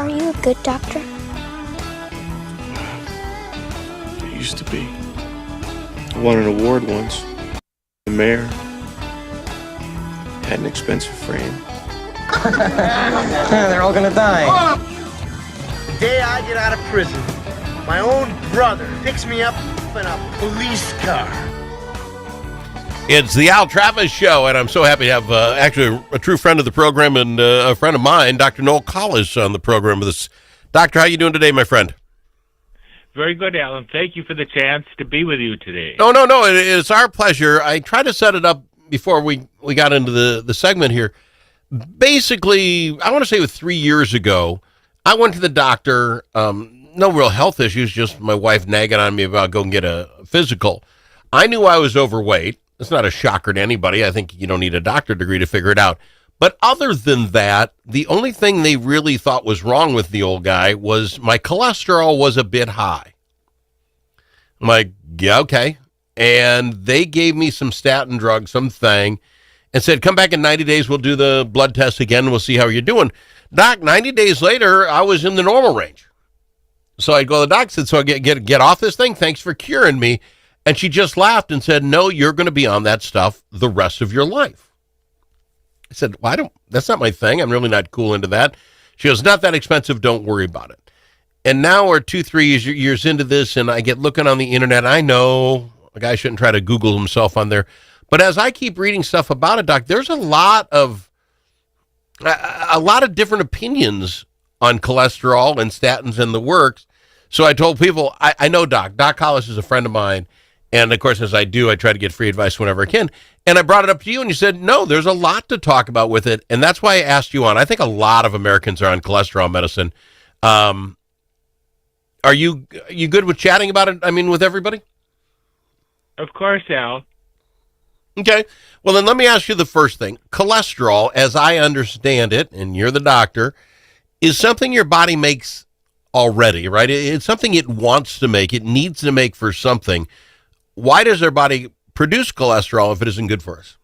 Are you a good doctor? I used to be. I won an award once. The mayor had an expensive frame. They're all gonna die. The day I get out of prison, my own brother picks me up in a police car. It's the Al Travis Show, and I'm so happy to have actually a true friend of the program and a friend of mine, Dr. Noel Collis, on the program with us. Doctor, how you doing today, my friend? Very good, Alan. Thank you for the chance to be with you today. No, it's our pleasure. I tried to set it up before we got into the segment here. Basically, I want to say it was 3 years ago, I went to the doctor, no real health issues, just my wife nagging on me about going and get a physical. I knew I was overweight. It's not a shocker to anybody. I think you don't need a doctor degree to figure it out. But other than that, the only thing they really thought was wrong with the old guy was my cholesterol was a bit high. I'm like, yeah, okay. And they gave me some statin drug, something, and said, come back in 90 days, we'll do the blood test again, we'll see how you're doing. Doc, 90 days later, I was in the normal range. So I go to the doc, said, so I get off this thing, thanks for curing me. And she just laughed and said, no, you're going to be on that stuff the rest of your life. I said, well, that's not my thing. I'm really not cool into that. She goes, not that expensive. Don't worry about it. And now we're 2-3 years into this, and I get looking on the internet. I know a guy shouldn't try to Google himself on there. But as I keep reading stuff about it, Doc, there's a lot of different opinions on cholesterol and statins and the works. So I told people, I know Doc Collis is a friend of mine. And, of course, as I do, I try to get free advice whenever I can. And I brought it up to you, and you said, no, there's a lot to talk about with it. And that's why I asked you on. I think a lot of Americans are on cholesterol medicine. Are you good with chatting about it, with everybody? Of course, Al. Okay. Well, then let me ask you the first thing. Cholesterol, as I understand it, and you're the doctor, is something your body makes already, right? It's something it wants to make. It needs to make for something. Why does our body produce cholesterol if it isn't good for us?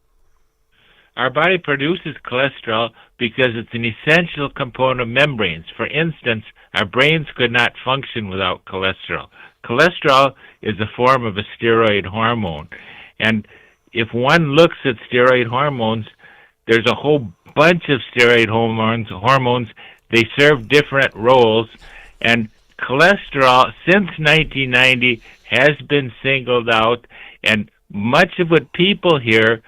Our body produces cholesterol because it's an essential component of membranes. For instance, our brains could not function without cholesterol. Cholesterol is a form of a steroid hormone. And if one looks at steroid hormones, there's a whole bunch of steroid hormones. They serve different roles. And cholesterol, since 1990, has been singled out, and much of what people hear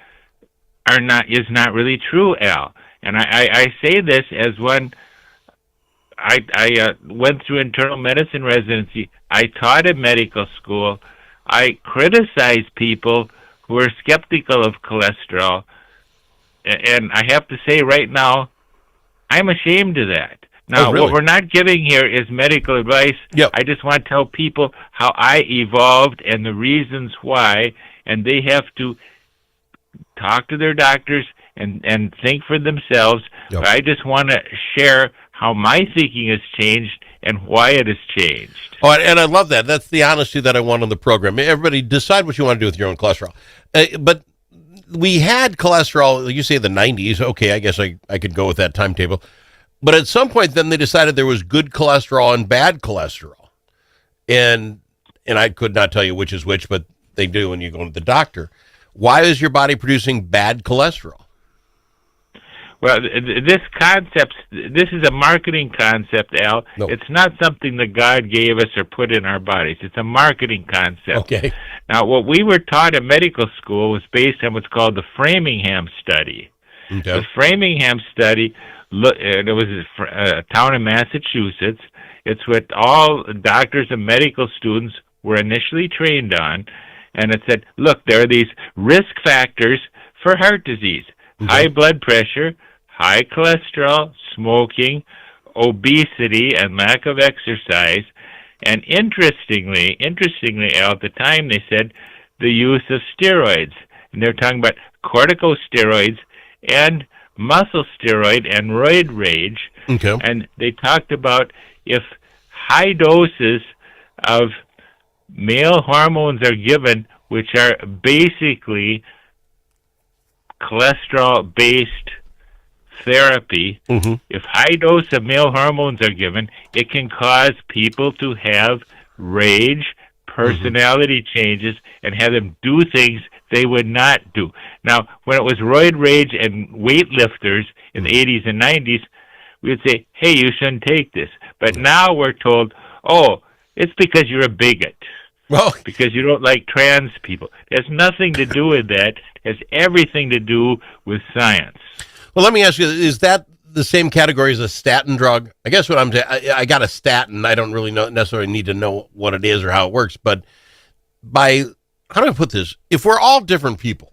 is not really true, Al. And I say this as one. I went through internal medicine residency. I taught at medical school. I criticize people who are skeptical of cholesterol, and I have to say right now, I'm ashamed of that. Now, really? What we're not giving here is medical advice. Yep. I just want to tell people how I evolved and the reasons why, and they have to talk to their doctors and think for themselves. Yep. But I just want to share how my thinking has changed and why it has changed. Oh, and I love that. That's the honesty that I want on the program. Everybody decide what you want to do with your own cholesterol. But we had cholesterol, you say the 90s. Okay, I guess I could go with that timetable. But at some point, then they decided there was good cholesterol and bad cholesterol. And I could not tell you which is which, but they do when you go to the doctor. Why is your body producing bad cholesterol? Well, this is a marketing concept, Al. No. It's not something that God gave us or put in our bodies. It's a marketing concept. Okay. Now, what we were taught in medical school was based on what's called the Framingham study. Okay. The Framingham study, it was a town in Massachusetts. It's what all doctors and medical students were initially trained on. And it said, look, there are these risk factors for heart disease. Okay. High blood pressure, high cholesterol, smoking, obesity, and lack of exercise. And interestingly, Al, at the time they said the use of steroids. And they're talking about corticosteroids and muscle steroid and roid rage. Okay. And they talked about if high doses of male hormones are given, which are basically cholesterol-based therapy, if high dose of male hormones are given, it can cause people to have rage, personality changes, and have them do things they would not do. Now, when it was roid rage and weightlifters in the 80s and 90s, we would say, hey, you shouldn't take this. But now we're told, oh, it's because you're a bigot. Well, Because you don't like trans people. It has nothing to do with that. It has everything to do with science. well, let me ask you: is that the same category as a statin drug? I guess what I'm saying, I got a statin. I don't really necessarily need to know what it is or how it works. But how do I put this? If we're all different people,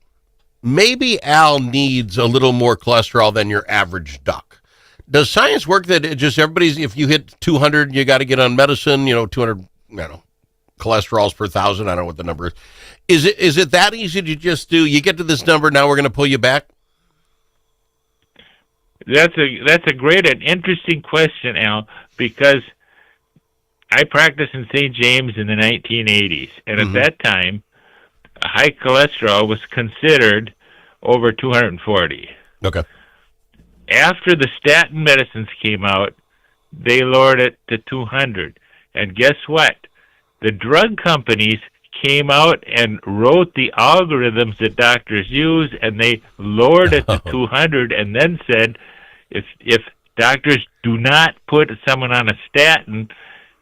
maybe Al needs a little more cholesterol than your average duck. Does science work that it just everybody's? If you hit 200, you got to get on medicine. 200. Cholesterols per thousand. I don't know what the number is. Is it that easy to just do? You get to this number, now we're going to pull you back? That's a great and interesting question, Al, because I practiced in St. James in the 1980s, and at that time, high cholesterol was considered over 240. Okay. After the statin medicines came out, they lowered it to 200. And guess what? The drug companies came out and wrote the algorithms that doctors use, and they lowered it to 200 and then said, if doctors do not put someone on a statin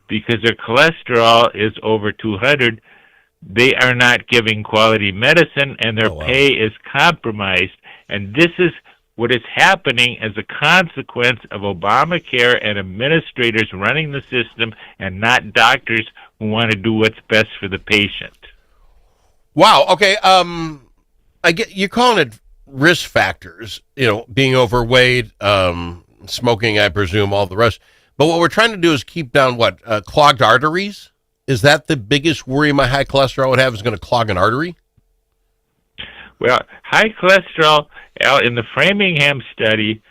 because their cholesterol is over 200, they are not giving quality medicine, and their pay is compromised. And this is what is happening as a consequence of Obamacare and administrators running the system and not doctors who want to do what's best for the patient. Wow. Okay. I get you're calling it risk factors, being overweight, smoking, I presume, all the rest. But what we're trying to do is keep down clogged arteries. Is that the biggest worry my high cholesterol would have, is going to clog an artery? Well, high cholesterol in the Framingham study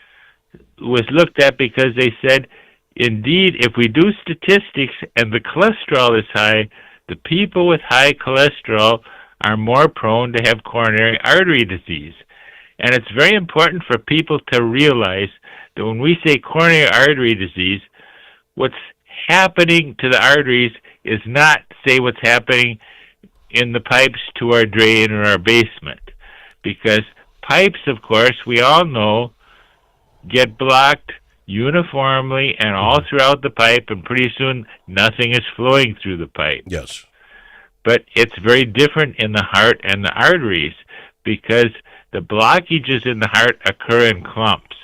was looked at because they said, indeed, if we do statistics and the cholesterol is high, the people with high cholesterol are more prone to have coronary artery disease. And it's very important for people to realize that when we say coronary artery disease, what's happening to the arteries is not, say, what's happening in the pipes to our drain or our basement. Because pipes, of course, we all know, get blocked uniformly and all throughout the pipe, and pretty soon nothing is flowing through the pipe. Yes. But it's very different in the heart and the arteries, because the blockages in the heart occur in clumps.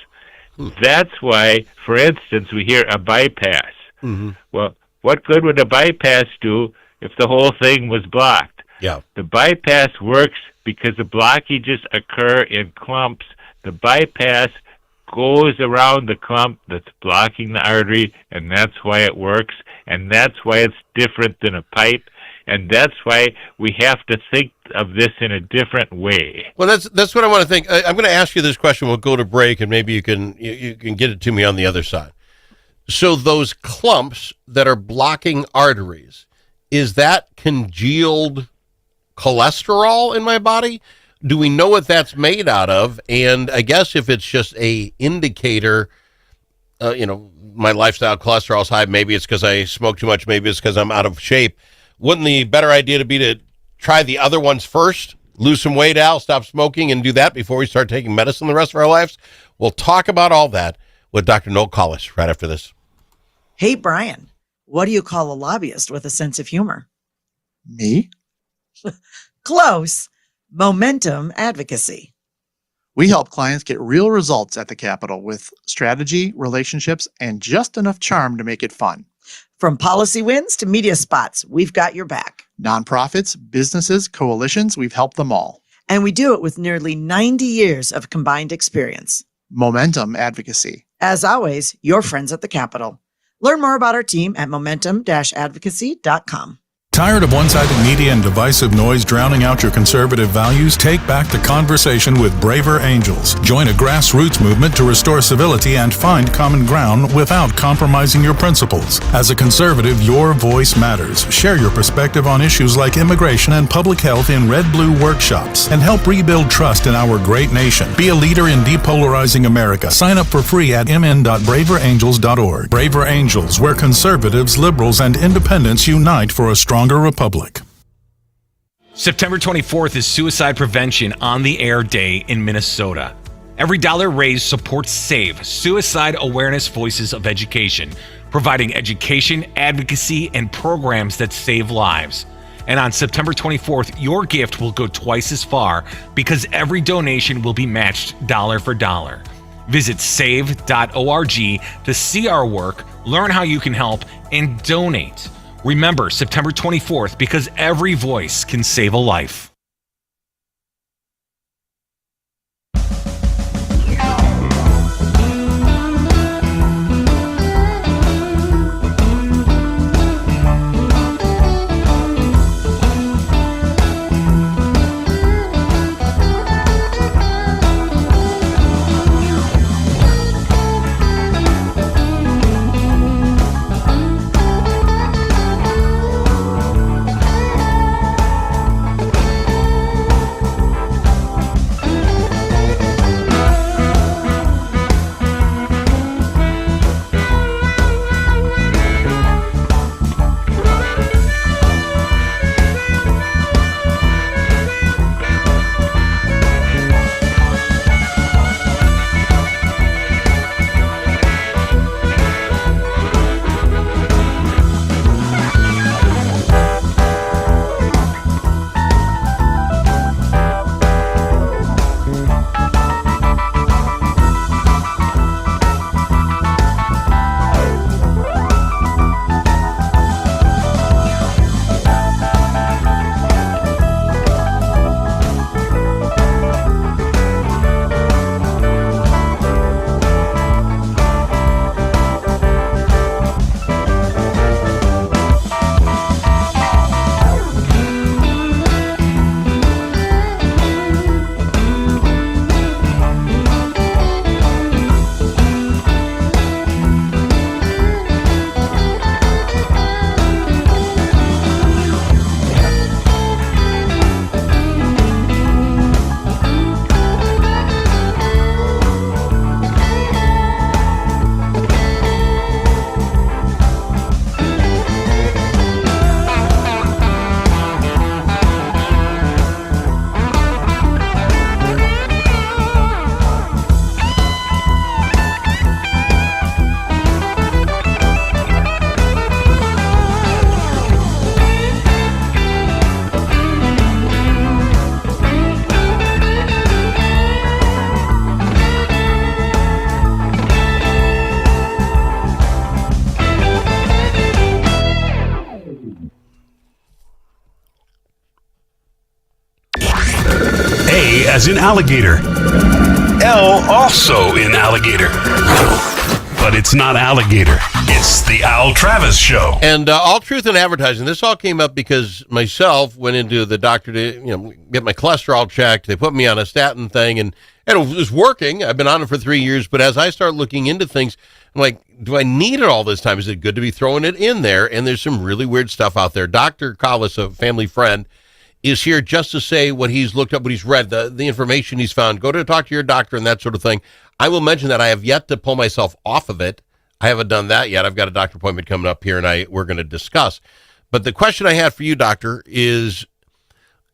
That's why, for instance, we hear a bypass. Well, what good would a bypass do if the whole thing was blocked? Yeah. The bypass works because the blockages occur in clumps. The bypass goes around the clump that's blocking the artery, and that's why it works, and that's why it's different than a pipe, and that's why we have to think of this in a different way. Well, that's what I want to think. I'm going to ask you this question. We'll go to break, and maybe you can get it to me on the other side. So those clumps that are blocking arteries, is that congealed cholesterol in my body? Do we know what that's made out of? And I guess if it's just a indicator, my lifestyle cholesterol is high, maybe it's because I smoke too much, maybe it's because I'm out of shape. Wouldn't the better idea be to try the other ones first, lose some weight, Al, stop smoking, and do that before we start taking medicine the rest of our lives? We'll talk about all that with Dr. Noel Collis right after this. Hey, Brian, what do you call a lobbyist with a sense of humor? Me? Close. Momentum advocacy. We help clients get real results at the Capitol with strategy, relationships, and just enough charm to make it fun. From policy wins to media spots, we've got your back. Nonprofits, businesses, coalitions, we've helped them all. And we do it with nearly 90 years of combined experience. Momentum advocacy. As always, your friends at the Capitol. Learn more about our team at momentum-advocacy.com. Tired of one-sided media and divisive noise drowning out your conservative values? Take back the conversation with Braver Angels. Join a grassroots movement to restore civility and find common ground without compromising your principles. As a conservative, your voice matters. Share your perspective on issues like immigration and public health in red-blue workshops and help rebuild trust in our great nation. Be a leader in depolarizing America. Sign up for free at mn.braverangels.org. Braver Angels, where conservatives, liberals, and independents unite for a stronger republic. September 24th is Suicide Prevention on the Air Day in Minnesota. Every dollar raised supports SAVE, Suicide Awareness Voices of Education, providing education, advocacy, and programs that save lives. And on September 24th, your gift will go twice as far because every donation will be matched dollar for dollar. Visit save.org to see our work, learn how you can help, and donate. Remember, September 24th, because every voice can save a life. As in alligator. L also in alligator. But it's not alligator. It's the Al Travis Show. And All Truth in Advertising. This all came up because myself went into the doctor to get my cholesterol checked. They put me on a statin thing, and it was working. I've been on it for 3 years. But as I start looking into things, I'm like, do I need it all this time? Is it good to be throwing it in there? And there's some really weird stuff out there. Dr. Collis, a family friend, is here just to say what he's looked up, what he's read, the information he's found. Go to talk to your doctor and that sort of thing. I will mention that I have yet to pull myself off of it. I haven't done that yet. I've got a doctor appointment coming up here, and we're going to discuss. But the question I have for you, doctor, is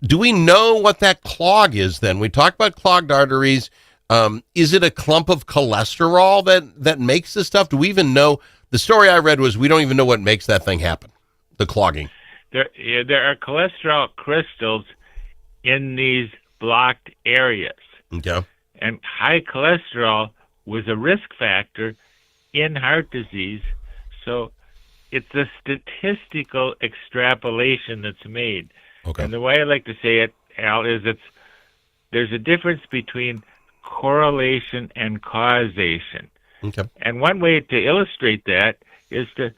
do we know what that clog is then? We talked about clogged arteries. Is it a clump of cholesterol that makes this stuff? Do we even know? The story I read was we don't even know what makes that thing happen, the clogging. There are cholesterol crystals in these blocked areas. Okay. And high cholesterol was a risk factor in heart disease. So it's a statistical extrapolation that's made. Okay. And the way I like to say it, Al, is there's a difference between correlation and causation. Okay. And one way to illustrate that is to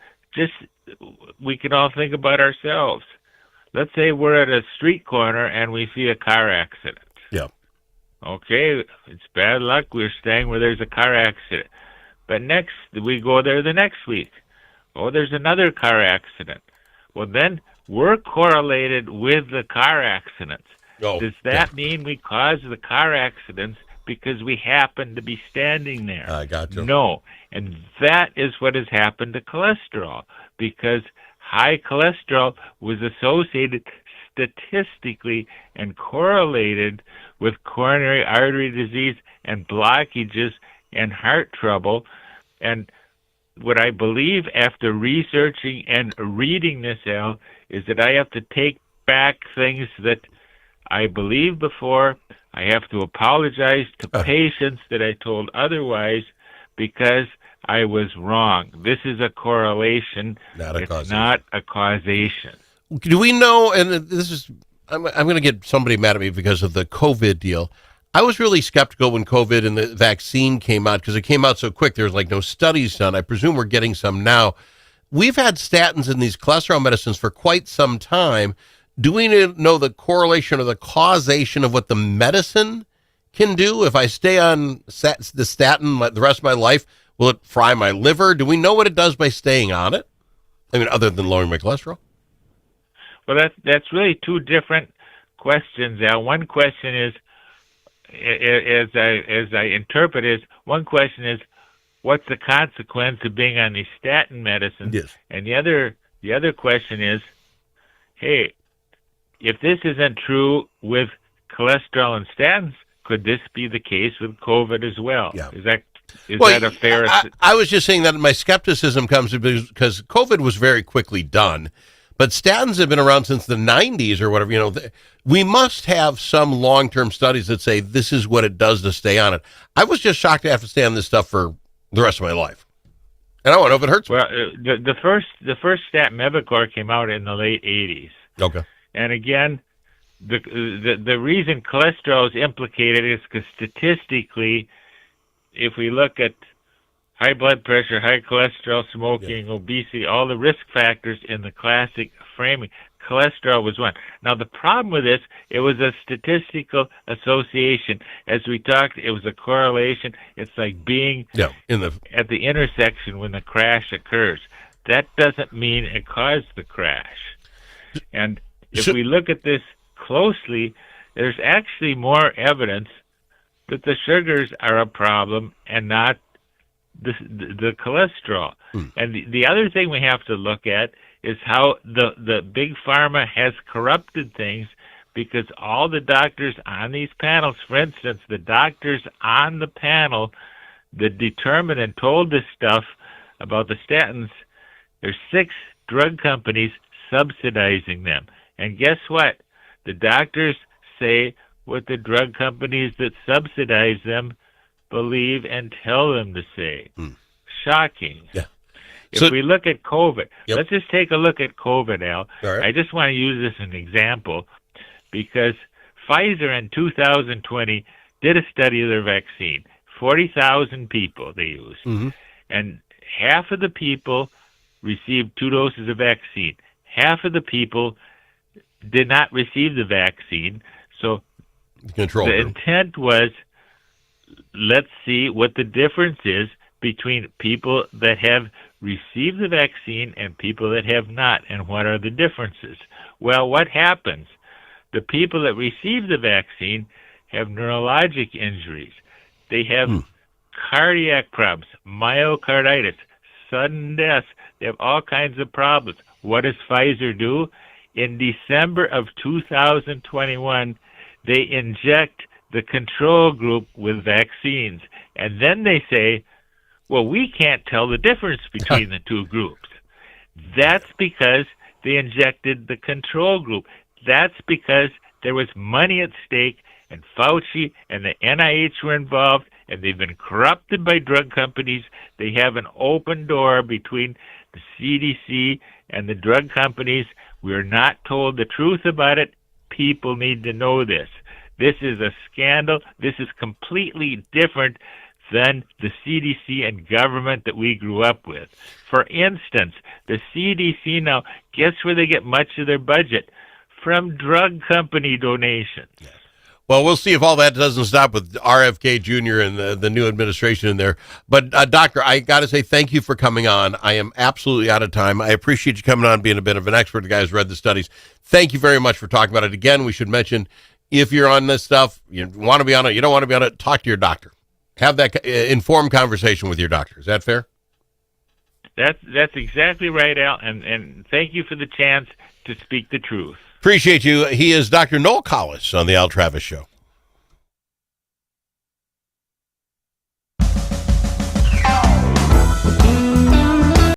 we can all think about ourselves. let's say we're at a street corner and we see a car accident. Yeah. Okay, it's bad luck. We're staying where there's a car accident. But next, we go there the next week. Oh, there's another car accident. Well, then we're correlated with the car accidents. Oh, Does that mean we caused the car accidents because we happen to be standing there? I got you. No. And that is what has happened to cholesterol, because high cholesterol was associated statistically and correlated with coronary artery disease and blockages and heart trouble. And what I believe after researching and reading this, Al, is that I have to take back things that I believed before. I have to apologize to patients that I told otherwise because I was wrong. This is a correlation. It's not a causation. Do we know, and this is, I'm going to get somebody mad at me because of the COVID deal. I was really skeptical when COVID and the vaccine came out because it came out so quick. There was like no studies done. I presume we're getting some now. We've had statins in these cholesterol medicines for quite some time. Do we know the correlation or the causation of what the medicine can do? If I stay on the statin the rest of my life, will it fry my liver? Do we know what it does by staying on it? I mean, other than lowering my cholesterol? Well, that's really two different questions, Al. One question is, as I interpret it, one question is, what's the consequence of being on these statin medicines? Yes. And the other question is, hey, if this isn't true with cholesterol and statins, could this be the case with COVID as well? Yeah. Is that a fair? I was just saying that my skepticism comes because COVID was very quickly done. But statins have been around since the 90s or whatever. You know, we must have some long-term studies that say this is what it does to stay on it. I was just shocked to have to stay on this stuff for the rest of my life. And I don't know if it hurts. Well, the first statin Mevacor came out in the late 80s. Okay. And again, the reason cholesterol is implicated is because statistically, if we look at high blood pressure, high cholesterol, smoking, obesity, all the risk factors in the classic framing, cholesterol was one. Now, the problem with this, it was a statistical association. As we talked, it was a correlation. It's like being at the intersection when the crash occurs. That doesn't mean it caused the crash. And if we look at this closely, there's actually more evidence that the sugars are a problem and not the cholesterol. And the other thing we have to look at is how the big pharma has corrupted things, because all the doctors on these panels, for instance, the doctors on the panel that determined and told this stuff about the statins, there's 6 drug companies subsidizing them. And guess what? The doctors say what the drug companies that subsidize them believe and tell them to say. Shocking. Yeah. If we look at COVID, let's just take a look at COVID, Al. Right. I just want to use this as an example because Pfizer in 2020 did a study of their vaccine. 40,000 people they used. Mm-hmm. And half of the people received 2 doses of vaccine. Half of the people did not receive the vaccine. So the intent was, let's see what the difference is between people that have received the vaccine and people that have not, and what are the differences. Well, what happens? The people that receive the vaccine have neurologic injuries. They have cardiac problems, myocarditis, sudden deaths. They have all kinds of problems. What does Pfizer do? In December of 2021, they inject the control group with vaccines. And then they say, well, we can't tell the difference between the two groups. That's because they injected the control group. That's because there was money at stake, and Fauci and the NIH were involved, and they've been corrupted by drug companies. They have an open door between the CDC and the drug companies. We're not told the truth about it. People need to know this. This is a scandal. This is completely different than the CDC and government that we grew up with. For instance, the CDC now, guess where they get much of their budget? from drug company donations. Well, we'll see if all that doesn't stop with RFK Jr. and the new administration in there. But, Doctor, I got to say thank you for coming on. I am absolutely out of time. I appreciate you coming on, being a bit of an expert. The guy who's read the studies. Thank you very much for talking about it. Again, we should mention, if you're on this stuff, you want to be on it, you don't want to be on it, talk to your doctor. Have that informed conversation with your doctor. Is that fair? That's exactly right, Al. And thank you for the chance to speak the truth. Appreciate you. He is Dr. Noel Collis on the Al Travis Show.